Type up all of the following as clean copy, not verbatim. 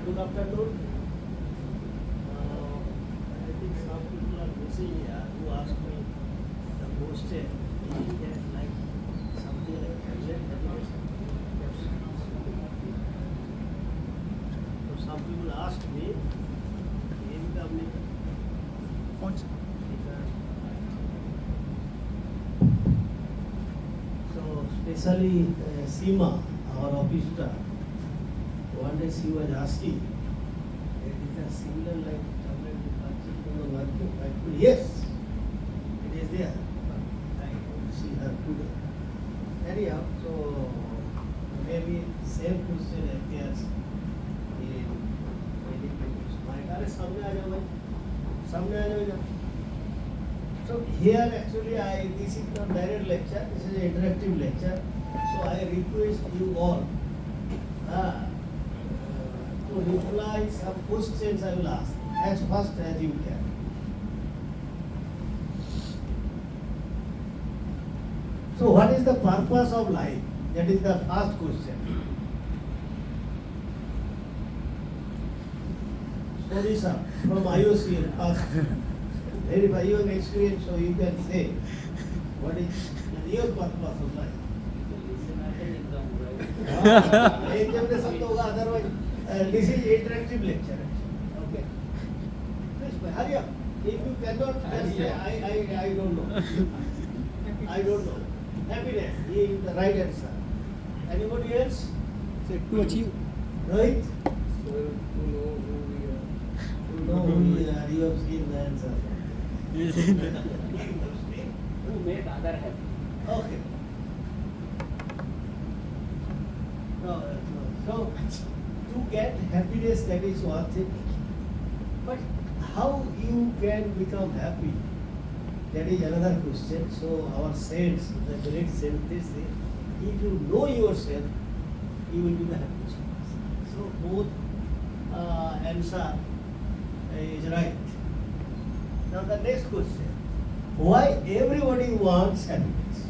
Good afternoon. I think some people are missing here who asked me the question. Is that like something like happiness? So some people asked me, so especially Seema, our officer, one day she was asking, is it similar like tablet in the market? I told yes, it is there, but I don't see her today. Anyhow, so maybe same question appears in many people's mind. अरे सामने आ जाओ भाई, सामने आ जाओ. So here actually this is not direct lecture, this is an interactive lecture. So I request you all to reply some questions I will ask as fast as you can. So what is the purpose of life? That is the first question. Sorry sir, from IOC, ask. Verify your experience so you can say what is the real purpose of life. Otherwise, this is interactive lecture. Okay. Please hurry up. If you cannot, just say I don't know. I don't know. Happiness is the right answer. Anybody else? So to achieve. Right? So to know who we are. To know who we are, you have seen the answer. Who make other happy. Okay. So to get happiness, that is one thing. But how you can become happy? That is another question. So our saints, the great saints, they say, if you know yourself, you will be the happiest person. So both answer is right. Now the next question, why everybody wants happiness?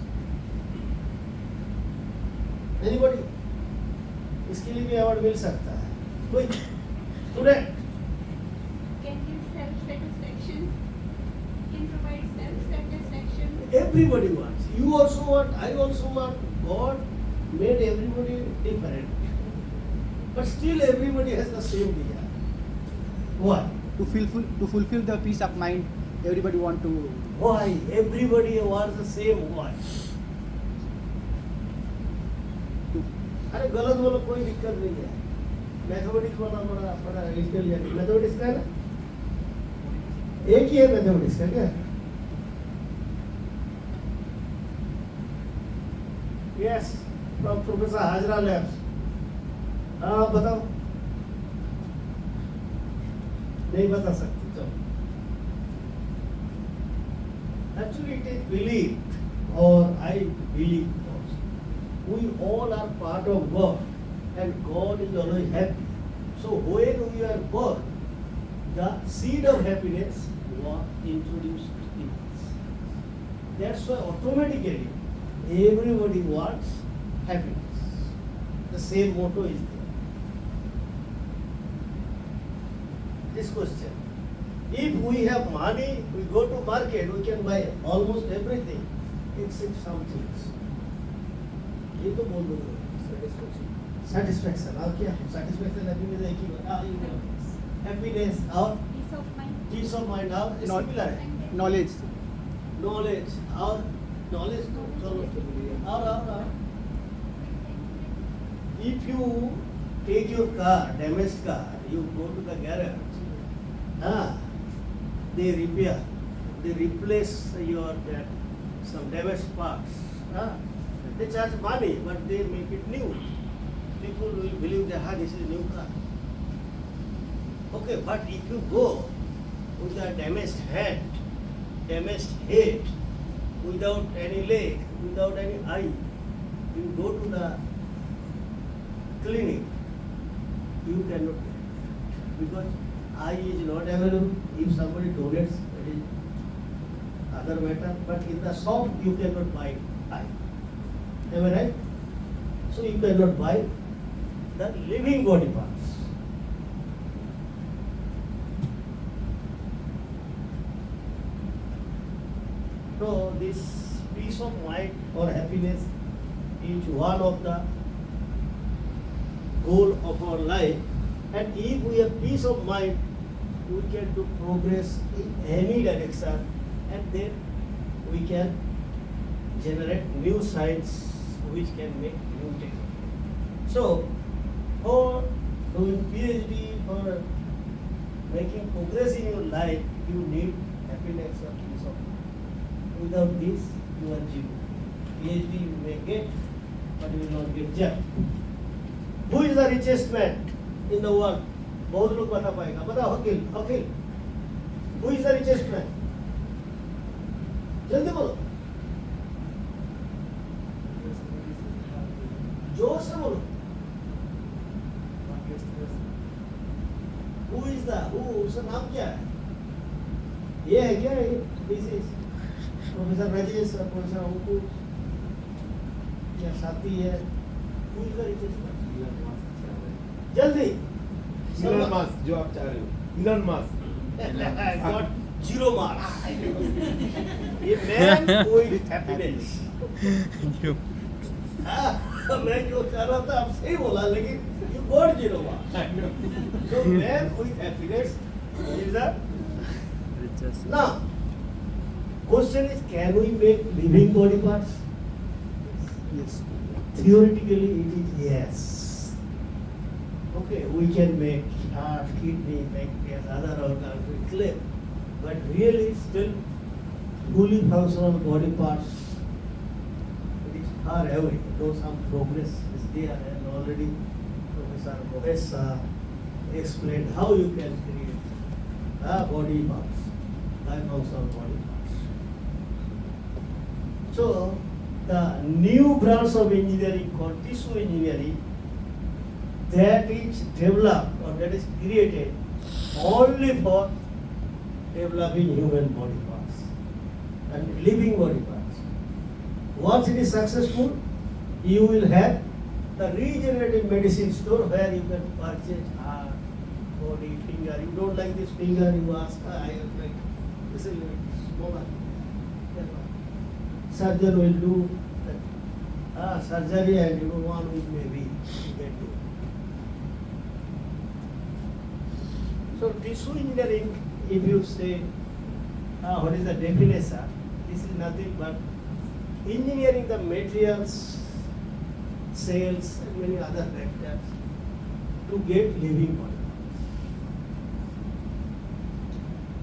Anybody? इसके लिए भी award मिल सकता है कोई student Can give self-satisfaction? Can provide self-satisfaction? everybody wants, you also want, I also want. God made everybody different, but still everybody has the same desire. Why? To fulfill the peace of mind, everybody want to. Why everybody wants the same? Why? अरे गलत बोलो, कोई दिक्कत नहीं है. Mathematics वाला बड़ा इसके मैथमेटिक्स का है ना, एक ही है मैथमेटिक्स का क्या? Yes, from professor Hazra labs. हाँ बताओ. नहीं बता सकती तो. Actually it is believed, or I believe. We all are part of God, and God is always happy. So when we are born, the seed of happiness was introduced in us. That's why automatically everybody wants happiness. The same motto is there. This question: if we have money, we go to market, we can buy almost everything except some things. ये तो बोल दो. Satisfaction. और क्या? Satisfaction happiness एक ही बात. Happiness और Peace of mind. peace of mind और similar है. Knowledge. Knowledge और knowledge तो चलो और if you take your car, damaged car, you go to the garage, they repair, they replace your some damaged parts. They charge money, but they make it new. People will believe that this is a new car. Okay, but if you go with a damaged hand, damaged head, without any leg, without any eye, you go to the clinic, you cannot get that. Because eye is not available. If somebody donates, that is other matter. But in the shop, you cannot buy eye. Am I right? So you cannot buy the living body parts. this peace of mind or happiness is one of the goal of our life. And if we have peace of mind, we can do progress in any direction, and then we can generate new science which can make new technology. So, for doing PhD, for making progress in your life, you need happiness or peace of mind. Without this, you are zero. PhD you may get, but you will not get job. Who is the richest man in the world? बहुत लोग बता पाएगा. बताओ अखिल. अखिल. Who is the richest man? जल्दी बोलो. जोर से बोलो. Who is the? Who? उसका नाम क्या है? ये है क्या? This is Professor Rajesh or Professor Unku या साथी है. Who is the richest man? जल्दी. इलन मस्क जो आप चाह रहे हो. Elon Musk. Got 0 marks. ये man with happiness. मैं जो चाह रहा था आप सही बोला, लेकिन you got 0 marks. So man with happiness is the. Now, question is, can we make living body parts? Yes. Theoretically, it is yes. Okay, we can make heart, kidney, pancreas, other organs with clay, but really still fully functional body parts, it is far away. Though some progress is there, and already Professor Professor explained how you can create body parts, functional body parts. So, the new branch of engineering called tissue engineering, that is developed or that is created only for developing human body parts and living body parts. Once it is successful, you will have the regenerative medicine store where you can purchase heart, body, finger. You don't like this finger, you ask, I have like this is a little smaller. Surgeon will do surgery, and one week maybe you can do. So tissue engineering, if you say, what is the definition? This is nothing but engineering the materials, cells, and many other factors to get living body.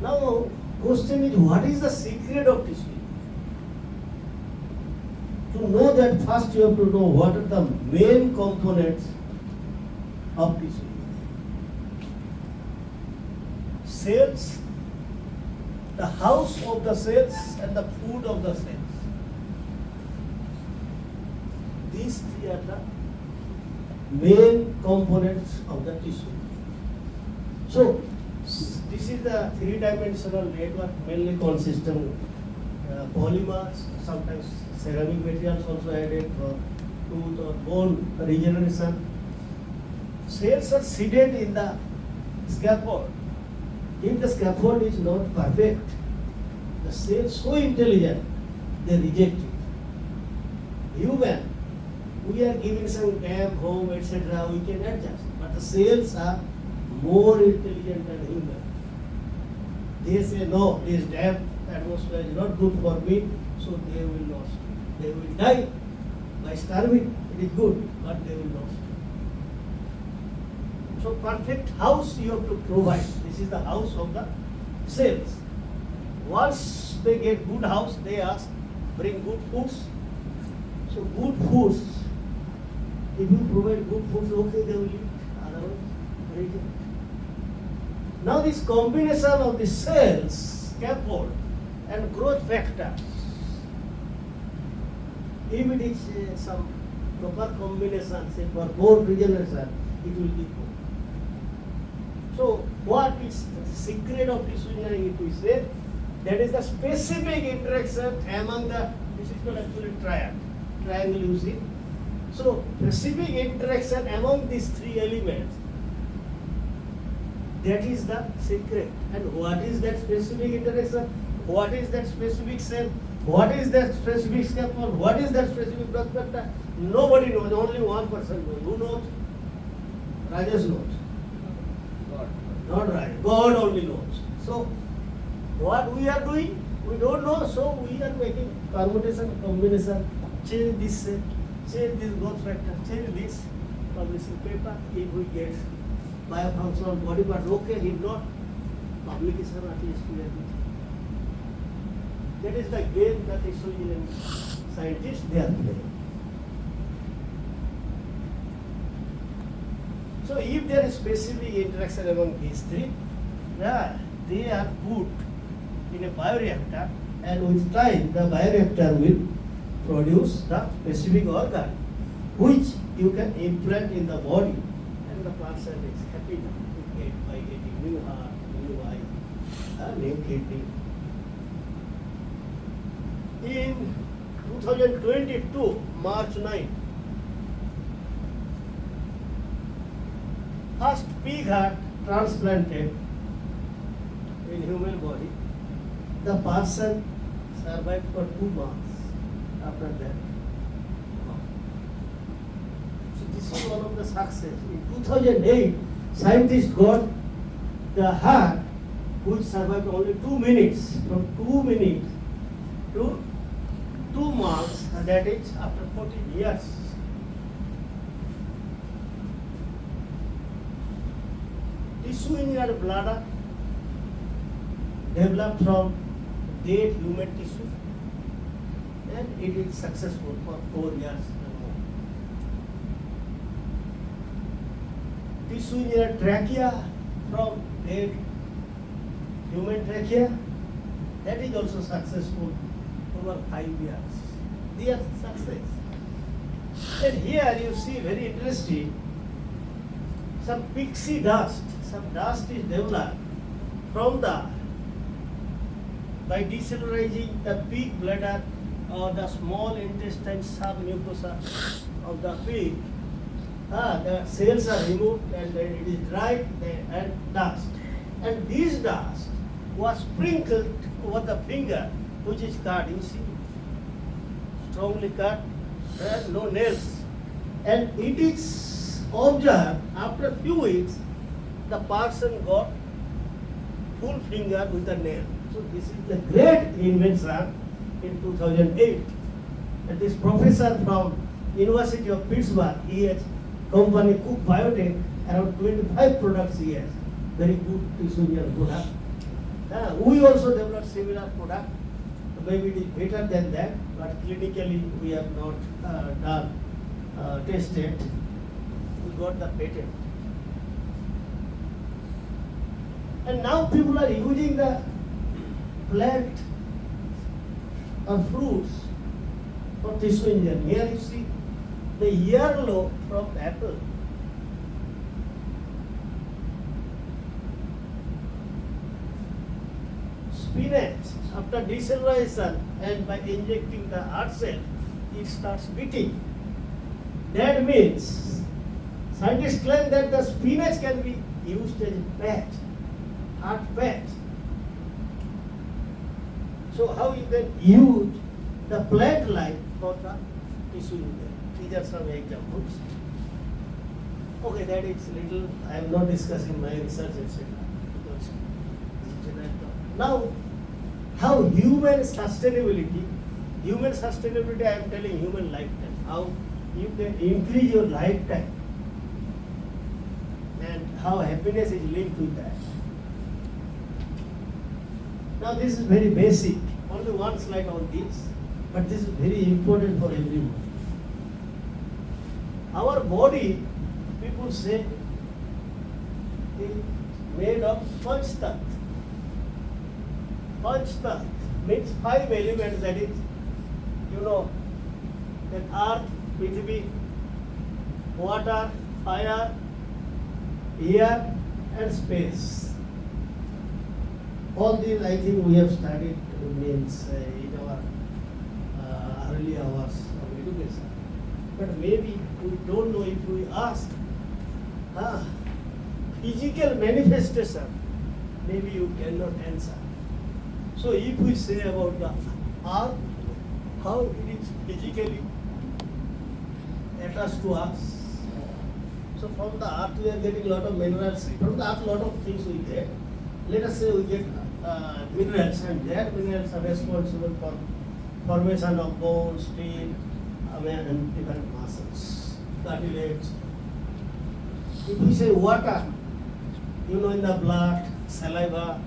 Now, question is, what is the secret of tissue? To know that, first you have to know what are the main components of tissue. Cells, the house of the cells and the food of the cells. These three are the main components of the tissue. So, this is the three-dimensional network, mainly consisting polymers, sometimes ceramic materials also added for tooth or bone regeneration. Cells are seated in the scaffold. If the scaffold is not perfect, the cell is so intelligent, they reject it. Human, we are giving some damp, home, etc., we can adjust. But the cells are more intelligent than human. They say, no, this damp atmosphere is not good for me, so they will not stay. They will die by starving. It is good, but they will not stay. So perfect house you have to provide. This is the house of the cells. Once they get good house, they ask, bring good foods. So good foods, if you provide good foods, okay, they will eat. Otherwise, reject. Now this combination of the cells, scaffold, and growth factors, if it is some proper combination, say for bone regeneration, it will be good. So what is the secret of tissue engineering, if we say, that is the specific interaction among the, this is not actually triangle you see. So specific interaction among these three elements, that is the secret. And what is that specific interaction? What is that specific cell? What is that specific scaffold? What is that specific prospector? Nobody knows, only one person knows. Who knows? Rajesh knows. God. Not right. God only knows. So, what we are doing, we don't know, so we are making permutation, combination, change this, change this growth factor, change this, publishing paper, if we get biofunctional body parts, okay, if not, publication at least we are doing. That is the game that Israeli scientists they are playing. So if there is specific interaction among these three, yeah, they are put in a bioreactor, and with time the bioreactor will produce the specific organ which you can implant in the body, and the person is happy now to get by getting new heart, new eye, new kidney. In 2022, March 9, first pig heart transplanted in human body. The person survived for 2 months after that. So this is one of the success. In 2008, scientists got the heart which survived only 2 minutes, from 2 minutes to 2 months, and that is after 14 years. Tissue in your bladder developed from dead human tissue, and it is successful for 4 years and more. Tissue in your trachea from dead human trachea, that is also successful over 5 years. They are success. And here you see very interesting, some pixie dust, some dust is developed from the, by decellularizing the pig bladder or the small intestine submucosa of the pig. The cells are removed and then it is dried and dust. And this dust was sprinkled over the finger, which is cut, you see, strongly cut, and no nails. And it is observed after a few weeks, the person got full finger with a nail. So this is the great invention in 2008. And this professor from University of Pittsburgh, he has company Cook Biotech, around 25 products he has. Very good tissue product. We also developed similar product. Maybe it is better than that, but clinically we have not tested. We got the patent. And now people are using the plant or fruits for tissue engineering. Here you see the yellow from apple. Spinach, after decellularization and by injecting the heart cell, it starts beating. That means scientists claim that the spinach can be used as fat, heart fat. So how you can use the plant life for the tissue engineering? These are some examples. Okay, that is little, I am not discussing my research, etc. Now, how human sustainability, I am telling human lifetime, how you can increase your lifetime and how happiness is linked with that. Now this is very basic, only one slide on this, but this is very important for everyone. Our body, people say, is made of Panchtat. Panchtat means 5 elements, that is, that earth, Prithvi, water, fire, air and space. All these I think we have studied means in our early hours of education. But maybe we don't know if we ask physical manifestation, maybe you cannot answer. So if we say about the earth, how it is physically attached to us. So from the earth we are getting lot of minerals. From the earth lot of things we get. Let us say we get minerals, and that minerals are responsible for formation of bone, steel, and different muscles, cartilage. If we say water, in the blood, saliva,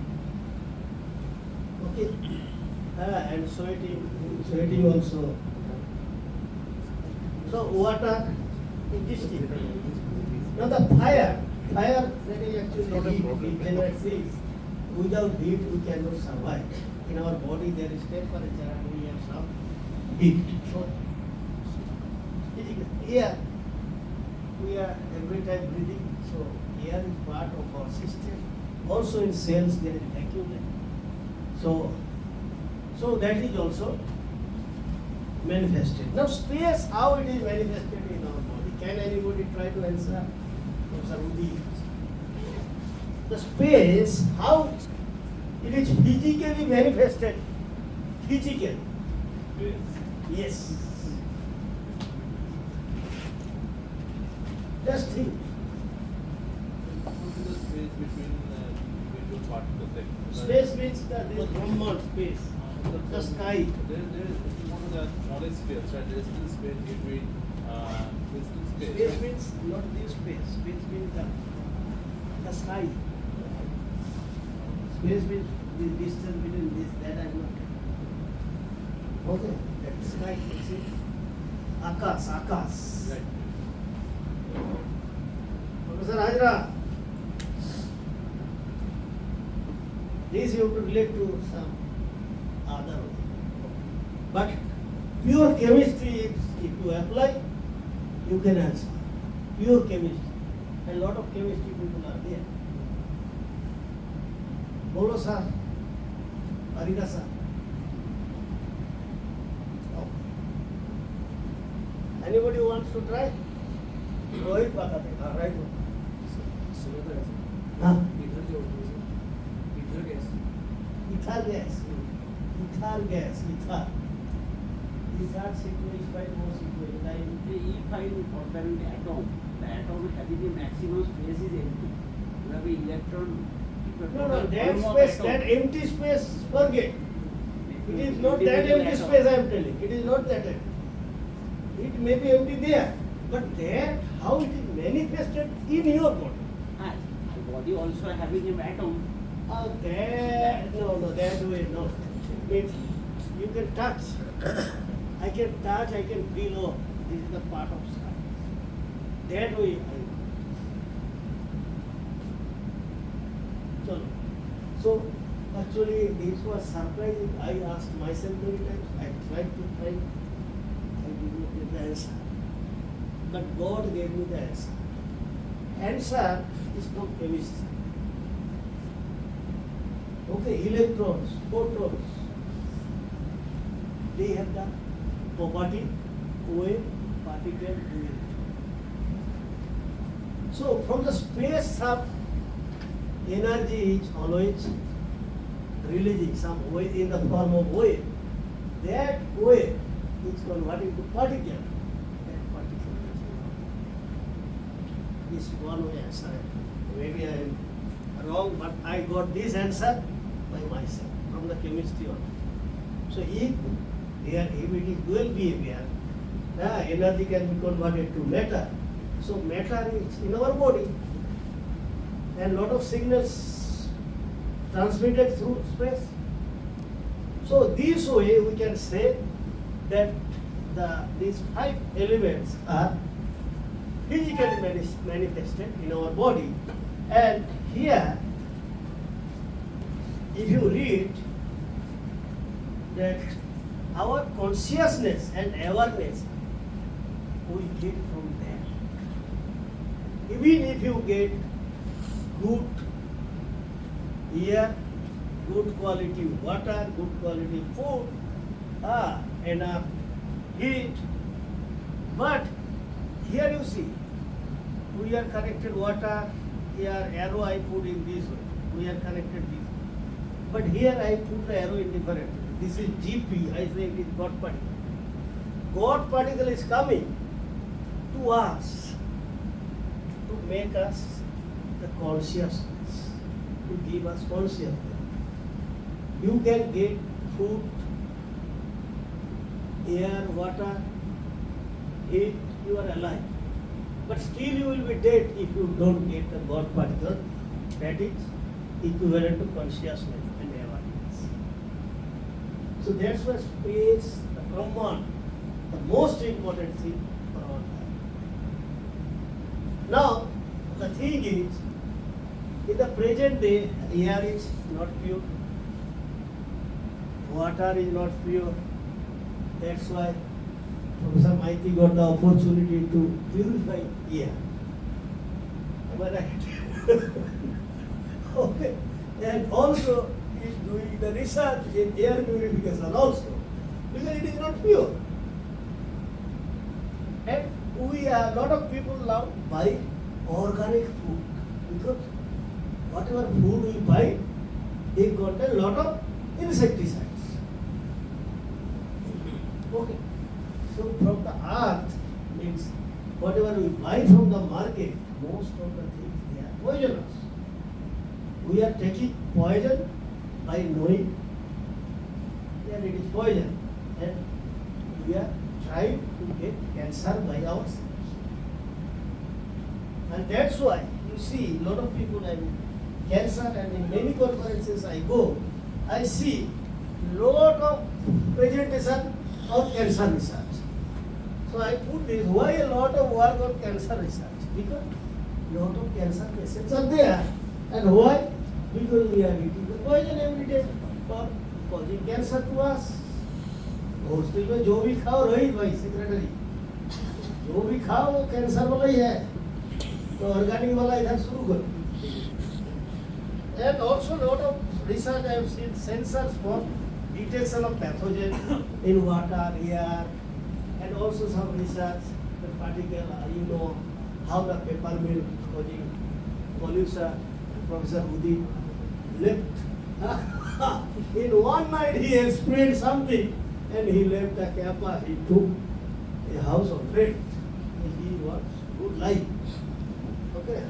okay, and sweating also. So water, intestine. Now the fire that is actually heat, it generates heat. Without heat we cannot survive. In our body there is temperature and we have some heat. So here we are every time breathing, so air is part of our system. Also in cells there is vacuum. So that is also manifested. Now space, how it is manifested in our body? Can anybody try to answer? Professor Udi. The space, how it is physically manifested? Physically. Yes. Just think. What is the space between individual particles? Like, Space means this Brahman space, the sky. There is one of the knowledge spheres, right? There is still space between space. Space Right? means not this space. Space means the sky. Space means the distance between this, that I not. Okay, that sky, you see. Akas. Right. Professor Hajra, this you have to relate to some other way. But pure chemistry, if you apply, you can answer. Pure chemistry. And lot of chemistry people are there. Bolo sir, Arina sir. No. Anybody wants to try? Rohit bata dekha, right? हाँ. Ether gas. Ether sequence is quite more sequence. Like If I compare the atom having the maximum space is empty. You have an electron. no, that space, that empty space, forget. It is not that empty space I am telling. It is not that empty. It may be empty there, but that how it is manifested in your body. The body also having an atom. That way no. Means you can touch. I can touch, I can feel, oh, this is the part of sky. That way So actually this was surprising. I asked myself many times. I tried to find. I did not get the answer. But God gave me the answer. Answer is from chemistry. Okay, electrons, photons, they have the property, wave, particle, wave. So from the space up, energy is always releasing some wave in the form of wave. That wave is converting to particle. That particle is one way answer. Maybe I am wrong, but I got this answer by myself from the chemistry only. So if it is dual behavior, energy can be converted to matter. So matter is in our body, and lot of signals transmitted through space. So this way we can say that these 5 elements are physically manifested in our body. And here, if you read that our consciousness and awareness we get from there. Even if you get good air, good quality water, good quality food, enough heat, but here you see, we are connected water, here arrow I put in this way, we are connected this way. But here I put the arrow in different way. This is GP, I say it is God particle. God particle is coming to us to make us the consciousness, to give us consciousness. You can get food, air, water, heat, you are alive. But still you will be dead if you don't get the God particle that is equivalent to consciousness and awareness. So that's why space, the Brahman, the most important thing for our life. Now, the thing is, in the present day, air is not pure, water is not pure. That's why Professor Maiti got the opportunity to purify air. Am I right? Okay. And also is doing the research in air purification also, because it is not pure. And we are, a lot of people now buy organic food, because whatever food we buy, they contain a lot of insecticides. Okay. So from the earth means whatever we buy from the market, most of the things they are poisonous. We are taking poison by knowing that it is poison, and we are trying to get cancer by ourselves. And that's why you see a lot of people having cancer, and in many conferences I go, I see lot of presentation of cancer research. So I put this, why a lot of work on cancer research? Because lot of cancer patients are there. And why? Because we are eating the poison every day for causing cancer to us. Hostel में जो भी खाओ रोहित भाई secretary, जो भी खाओ वो cancer वाला ही है, तो ऑर्गेनिक वाला इधर शुरू करो. And also lot of research I have seen sensors for detection of pathogen in water, air, and also some research the particle, how the paper mill causing pollution. Professor Udi left. In one night he had sprayed something and he left the kappa. He took a house of rent. He was good life. Okay.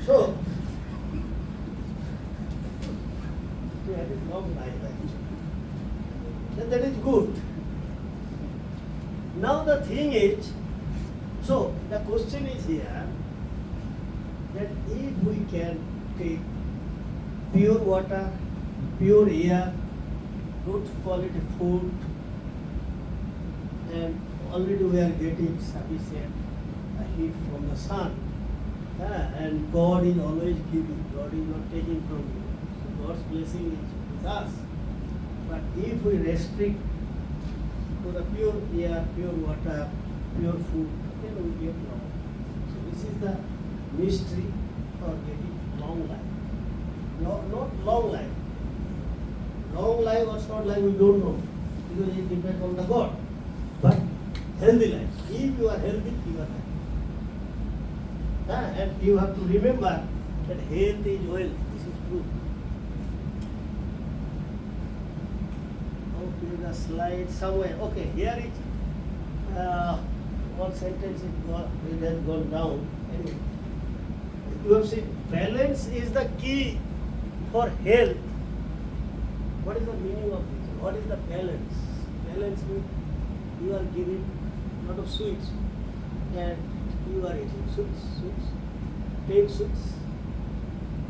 So, he had a long life actually. And that is good. Now the thing is, so the question is here, that if we can take pure water, pure air, good quality food, and already we are getting sufficient heat from the sun, and God is always giving, God is not taking from you. So God's blessing is with us. But if we restrict to the pure air, pure water, pure food, then we get long. So this is the mystery for getting long life. Not long life. Long life or short life we don't know, because it depends on the God. But healthy life. If you are healthy, you are happy. And you have to remember that health is wealth. This is true. Okay, the slide somewhere. Okay, here is one sentence it has gone down. Anyway, you have seen balance is the key for health. What is the meaning of this? What is the balance? Balance means you are giving a lot of sweets and you are eating sweets, 10 sweets,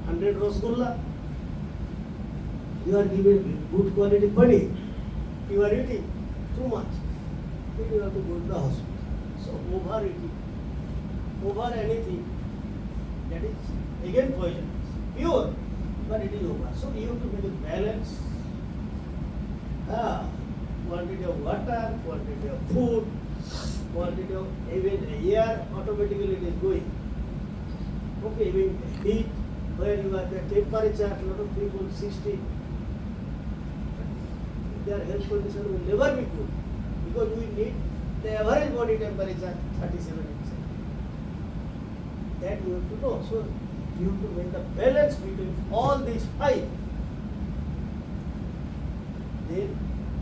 100 rasgulla. You are giving good quality paneer. You are eating too much. Then you have to go to the hospital. So overeating, over anything, that is again poisonous. Pure, but it is over. So you have to make a balance. Quantity of water, quantity of food, quantity of even air, automatically it is going. Okay, even heat, where you are the temperature, a lot of people 60, their health condition will never be good, because we need the average body temperature 37 degrees. That you have to know. So you have to make the balance between all these five. Then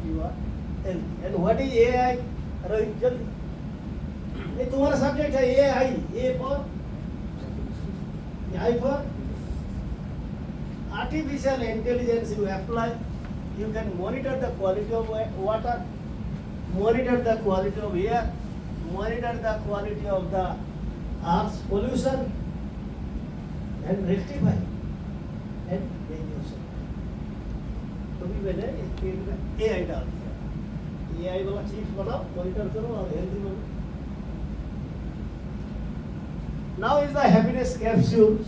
you are And what is AI? Rohit, जल्दी. ये तुम्हारा subject है AI. A for I for artificial intelligence. You apply. You can monitor the quality of water, monitor the quality of air, monitor the quality of the earth's pollution, and rectify and make yourself. तो भी मैंने AI डाल दिया. AI वाला chips बनाओ, monitor करो और healthy बनो. Now is the happiness capsules.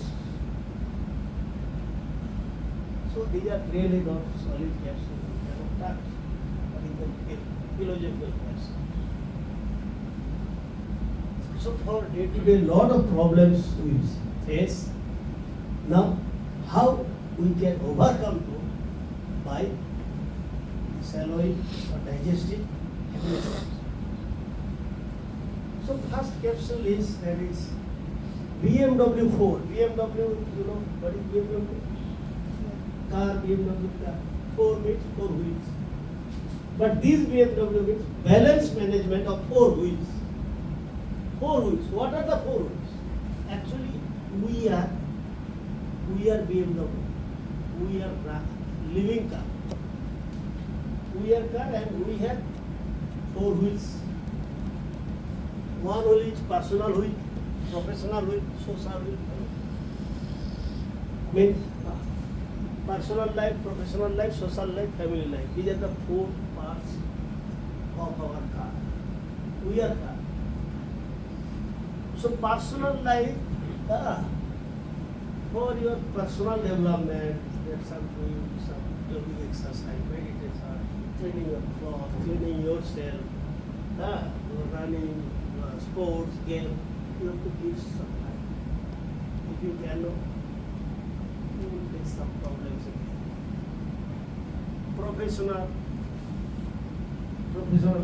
So these are really not solid capsules. You cannot touch, but you can get philosophical capsules. So for day-to-day, lot of problems we face. Now, how we can overcome to by swallowing or digesting happiness capsules. So first capsule is there is BMW 4. BMW, you know what is BMW? Car, BMW car. 4 means 4 wheels. But this BMW means balance management of 4 wheels. 4 wheels. What are the 4 wheels? Actually, we are BMW. We are living car. We are car and we have 4 wheels. One wheel is personal wheel, professional wheel, social wheel. Means personal life, professional life, social life, family life. These are the 4 parts of our car. We are car. So personal life, for your personal development, that's some doing exercise, meditation, cleaning your clothes, cleaning yourself, running, sports, game. You have to give some time. If you cannot, you will face some problems again. Professional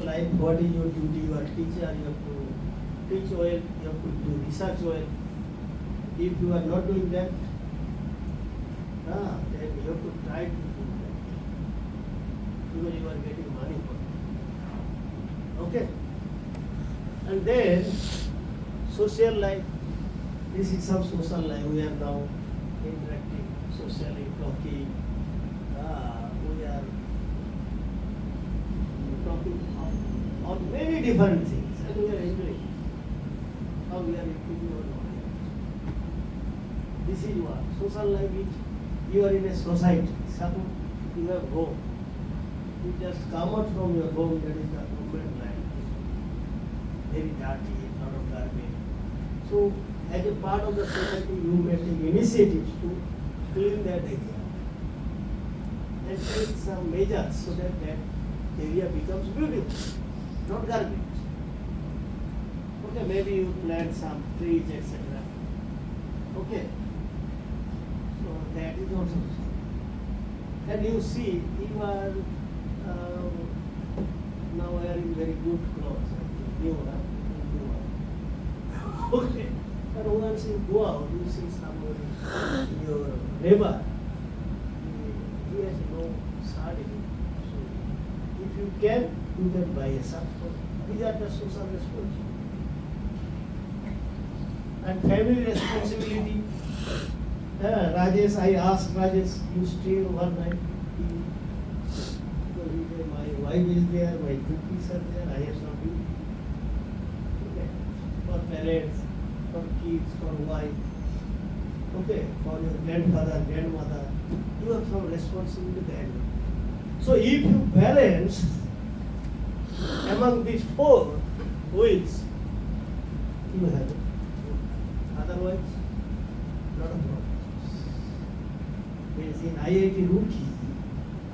life, what is your duty? You are a teacher, you have to teach well, you have to do research well. If you are not doing that, then you have to try to do that. Because you are getting money for it. Okay? And then, social life. This is some social life. We are now interacting, socially talking. We are talking on many different things, and we are enjoying how we are improving our knowledge. This is what social life is. You are in a society. Suppose you have home. You just come out from your home. That is the government land. Very dirty, lot of garbage. So, as a part of the society, you may take initiatives to clean that area and take some measures so that that area becomes beautiful, not garbage. Okay, maybe you plant some trees, etc. Okay, so that is also. And you see, you are now wearing very good clothes. New one. Okay. And once you go out, you see somebody, your neighbor, he has no sari. So if you can buy a shirt. These are the social responsibility. And family responsibility. Rajesh, I asked Rajesh, you stay overnight. Because he said, my wife is there, my 2 kids are there, I have something. Okay. For parents, for kids, for wife, okay, for your grandfather, grandmother, you have some responsibility there. So if you balance among these 4 wheels, you have it. Otherwise, lot of problems. Means in IIT Roorkee,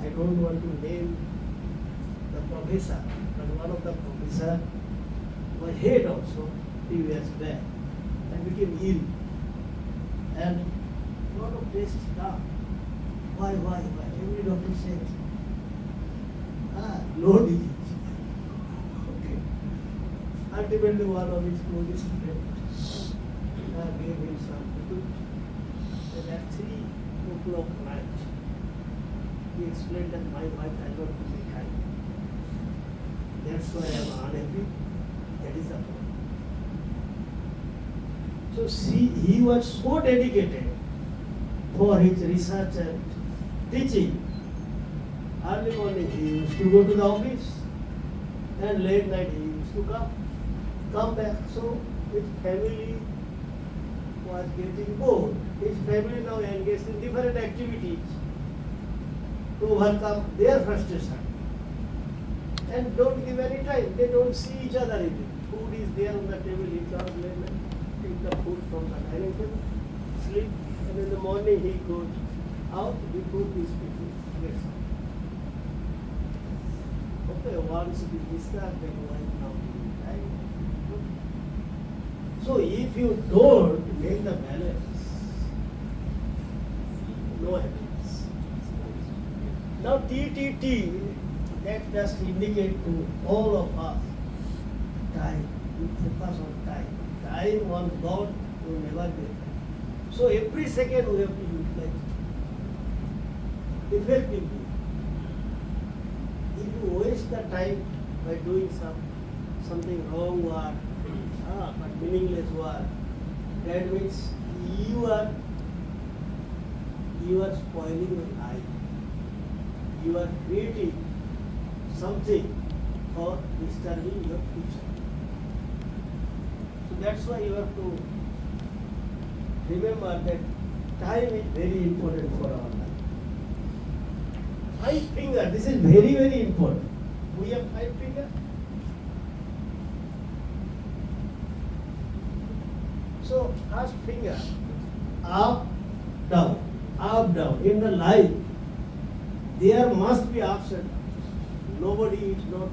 I don't want to name the professor, but one of the professor was head also few years back and became ill. And lot of tests done. Why? Every doctor said, low disease. Okay. Ultimately, one of his closest friends gave him some liquid. And at 3 o'clock night, he explained that my wife has got to be kind. That's why I am unhappy. That is the point. So see, he was so dedicated for his research and teaching. Early morning he used to go to the office, and late night he used to come back. So his family was getting bored. His family now engaged in different activities to overcome their frustration. And don't give any time. They don't see each other even. Food is there on the table, he comes late night, take the food from the dining table, sleep, and in the morning he goes out before these people gets up. Okay, once we discuss, then why now time? So if you don't make the balance, no happiness. Now TTT, that just indicate to all of us time. We focus on time. Time on God will never get time. So every second we have to utilize effectively. If you waste the time by doing something wrong work, but meaningless work, that means you are spoiling your life. You are creating something for disturbing your future. So that's why you have to remember that time is very important for our life. 5 fingers, this is very, very important. We have 5 fingers. So first finger, up, down, up, down. In the life, there must be ups and downs. Nobody is not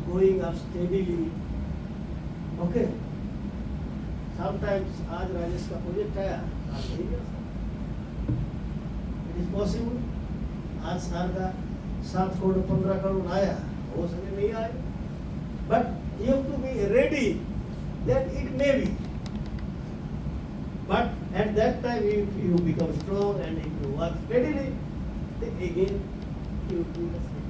going up steadily. Okay. Sometimes आज राजेश का project आया, आज नहीं गया। It is possible. आज साल का 7 करोड़ 15 करोड़ आया, हो सके नहीं आए. But you have to be ready that it may be. But at that time, if you become strong and if you work steadily, then again you do the same.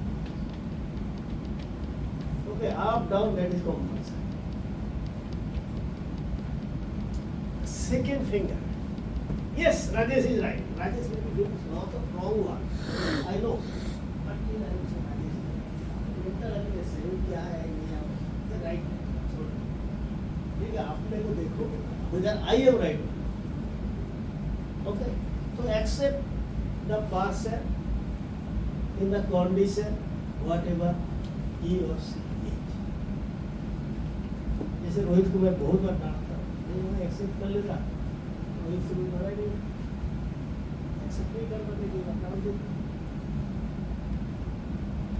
Okay, up, down, that is compulsory. Second finger. Yes, Rajesh is right. Rajesh may be doing lots of wrong work. I know. But still I will say Rajesh is right. Mental happiness है, क्या है, ये है, the right. ठीक है, आपने को देखो, whether I am right. Okay, so accept the person in the condition whatever he or she is. जैसे रोहित को मैं बहुत बार डांटता हूँ, नहीं वो एक्सेप्ट कर लेता, रोहित से कोई लड़ाई नहीं, एक्सेप्ट नहीं कर पाते कोई डांट देता.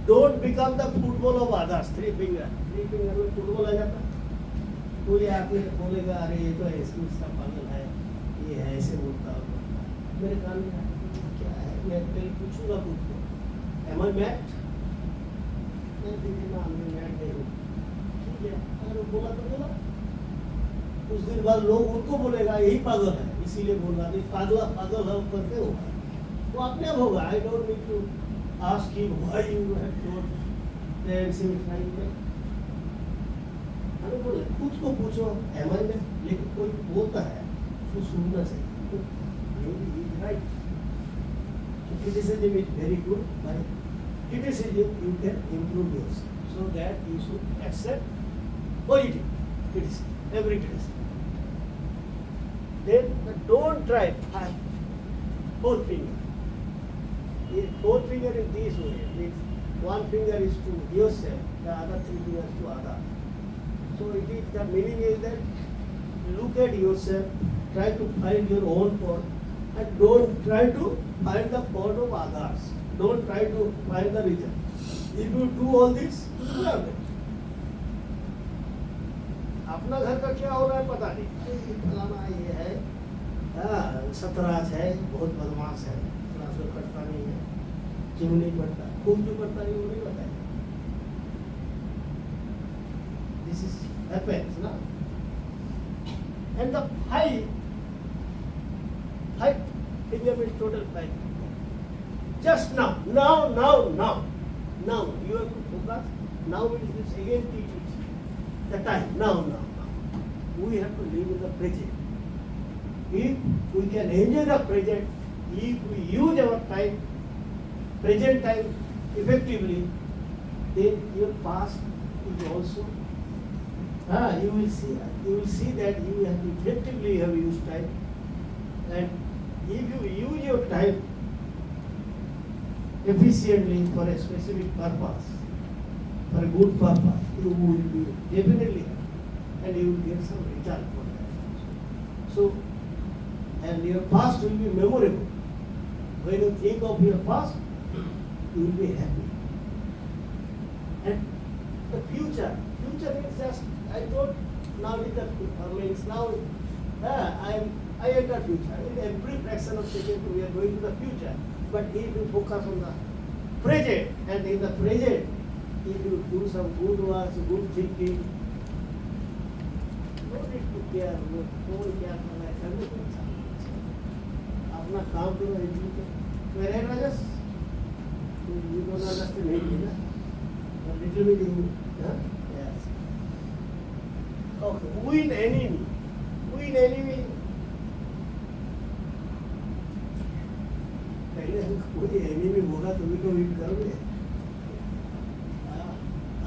Don't become the football of others. 3 finger में फुटबॉल आ जाता. कोई आके बोलेगा अरे ये तो ऐसे उसका पागल है, ये है ऐसे बोलता है. मेरे कान में क्या है, मैं पहले पूछूंगा खुद को, am I mad? मैं दीदी ना मैं मैड नहीं हूँ. ठीक है, अगर बोला तो बोला. कुछ दिन बाद लोग उनको बोलेगा यही पागल है, इसीलिए बोल रहा है. पागल है करके होगा, वो अपने आप होगा. I don't need to ask him why you have told parents him trying to. अरे बोले खुद को पूछो am I mad? लेकिन कोई बोलता है उसको सुनना चाहिए. Maybe he is right. So criticism is very good. By criticism you can improve yourself. So that you should accept positive criticism, every criticism. Then don't try 4 finger. 4 finger in this way. Means 1 finger is to yourself, the other 3 fingers to other. So it is, the meaning is that look at yourself, try to find your own fault, and don't try to find the fault of others. Don't try to find the reason. If you do all this, you will have it. अपना घर का क्या हो रहा है पता नहीं. ये फलाना ये है, सतराज है, बहुत बदमाश है, क्लास में पढ़ता नहीं है, क्यों नहीं पढ़ता, खूब जो पढ़ता नहीं वो नहीं बताया. This is happens ना. And the 5 finger means total 5. Just now you have to focus now it is again TTT. The time, now. We have to live in the present. If we can enjoy the present, if we use our time, present time effectively, then your past is also, you will see that you have effectively have used time. And if you use your time efficiently for a specific purpose, for a good purpose, you will be definitely happy and you will get some return for that. So, and your past will be memorable. When you think of your past, you will be happy. And the future is just, I thought now with the means now, I enter future. In every fraction of second we are going to the future. But if you focus on the present, and in the present, if you do some good works, good thinking, no need to care, कोई क्या कर रहा है, करने को इच्छा नहीं। अपना काम करो, enjoy करो। Where Rajas? You don't understand Hindi, na? A little bit Hindi, huh? Yes. Okay, win enemy. पहले कोई एनिमी होगा तो भी तो विन करोगे।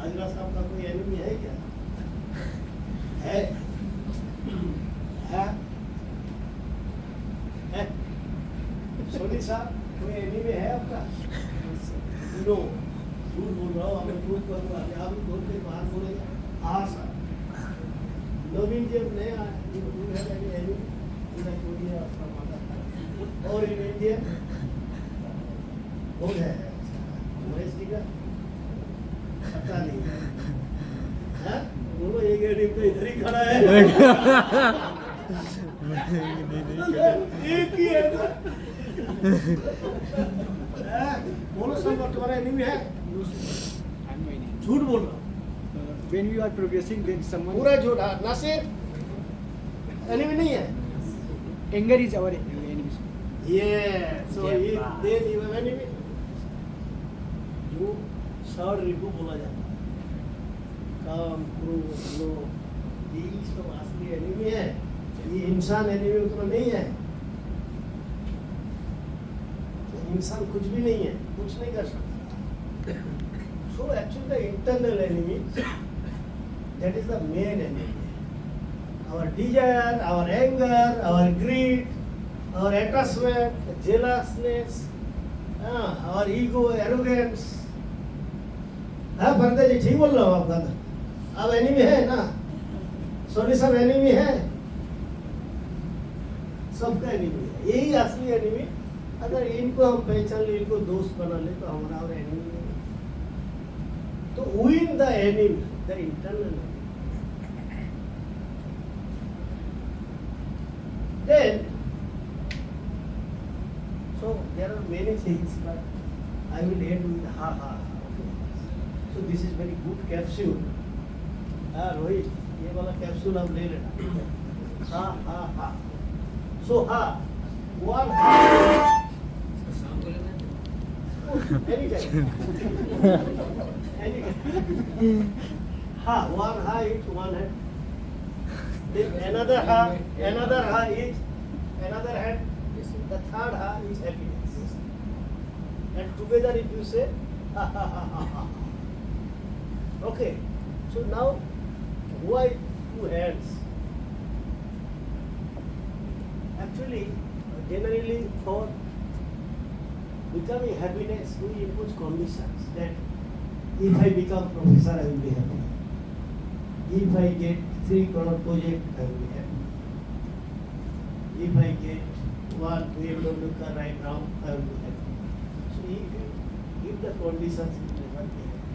आजरा साहब का कोई एनिमी है क्या? है? सोनी साहब कोई एनिमी है आपका? नो, झूठ बोल रहा हूँ, हमें झूठ करूँगा, आप भी बोल के बाहर बोलेगा। हाँ सर, नवीन जब नया एनिमी, इधर कोई आपका माता और इन इंडिया कौन है? महेश जी का पता नहीं है। बोलो एक एनिमी तो इधर ही खड़ा है। एक ही है ना। बोलो सब तुम्हारा एनिमी है? झूठ बोल रहा हूँ। When we are progressing, then someone. पूरा झूठ। नासिर एनिमी नहीं है। Anger is our enemy. Yeah, so then you have enemy. जो षड ऋतु बोला जाता है, काम, क्रोध, लोभ, यही सब असली एनिमी है। ये इंसान एनिमी उतना नहीं है। इंसान कुछ भी नहीं है, कुछ नहीं कर सकता। So actually the internal enemy, that is the main enemy. Our desire, our anger, our greed, our attachment, jealousness, our ego, arrogance. हाँ फरदा जी ठीक बोल रहा हूँ आपका। अब एनिमी है ना? सोनी सब एनिमी है। सबका एनिमी है। यही असली एनिमी। अगर इनको हम पहचान ले, इनको दोस्त बना ले, तो हमारा और एनिमी नहीं। तो win the enemy, the internal enemy. Then, so there are many things, but I will end with ha. Okay. So this is very good capsule. Rohit, ये वाला capsule आप ले लेना. Ha. So ha, one ha. Anytime. Ha, one ha is one hand. Then another ha is another hand. The third ha is happiness. And together if you say ha. Okay. So now why two hands? Actually, generally for becoming happiness, we impose conditions that if I become professor, I will be happy. If I get 3 crore project, I will be happy. If I get one BMW car right now, I will be happy. So if the conditions, you will never be happy.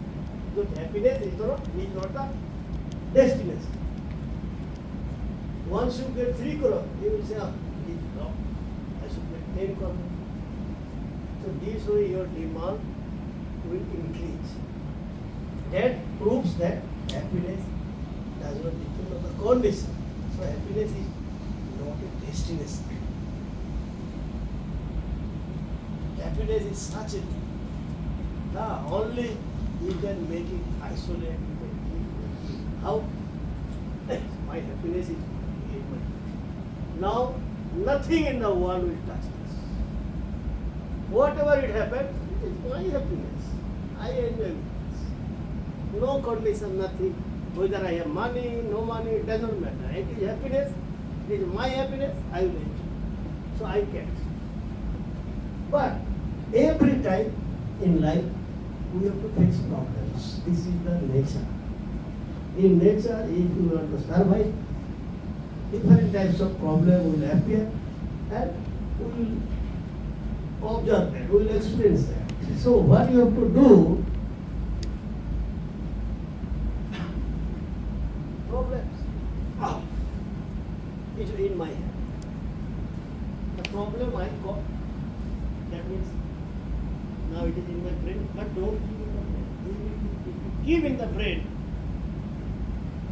Because happiness is not the destination. Once you get 3 crore, you will say, no, I should get 10 crore. So this way your demand will increase. That proves that happiness does not depend on the condition. So happiness is not a destination. Happiness is such a thing. Only You can make it isolate. You can keep how my happiness is in my. Now nothing in the world will touch this. Whatever it happens, it is my happiness. I enjoy this. No condition, nothing. Whether I have money, no money, it doesn't matter. It is happiness. It is my happiness. I will enjoy. So I can. But every time in life, we have to face problems. This is the nature. In nature, if you want to survive, different types of problems will appear and we will observe that, we will experience that. So what you have to do, problems is in my hand. The problem I got, that means now it is in my brain, but don't keep in the brain. If you keep in the brain,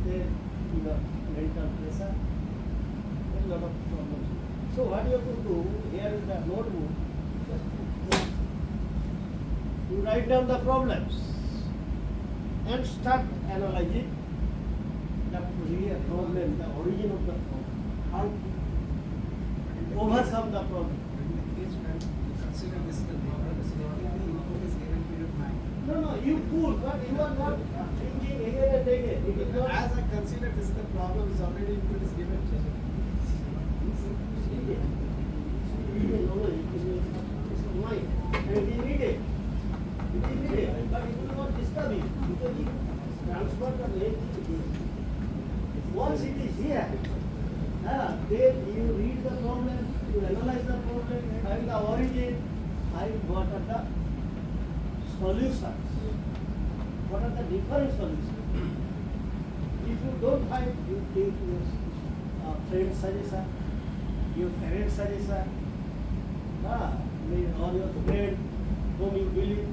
then you have mental pressure, a lot of problems. So what you have to do, here is the notebook, you write down the problems and start analyzing the real problem, the origin of the problem, how to overcome the problem. Consider this the problem. The input is given to your mind. No, you could, but you are not thinking again and again. It is not. As I consider this the problem is already input is given to you. Mind and it is needed. It is needed, but it will not disturb you because it transfer the electricity. Once it is here, then you read the problem, you analyze the problem, find the origin, find what are the solutions. What are the different solutions? If you don't find, you take your friend's suggestion, your parents' suggestion, or your friend whom you believe.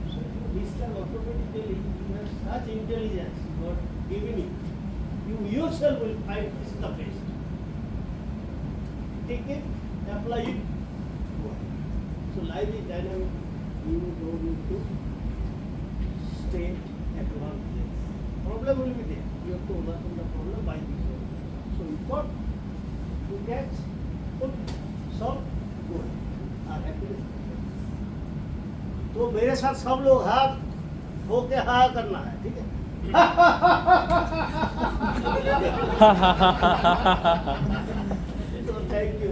So this can automatically, you have such intelligence God given you. You yourself will find this is the best. Take it, apply it. So life is dynamic. You don't need to stay at one place. Problem will be there. You have to overcome the problem by yourself. So important to catch, put, solve, go ahead. Our happiness. तो मेरे साथ सब लोग हाथ धो के हाँ करना है, ठीक है? So thank you.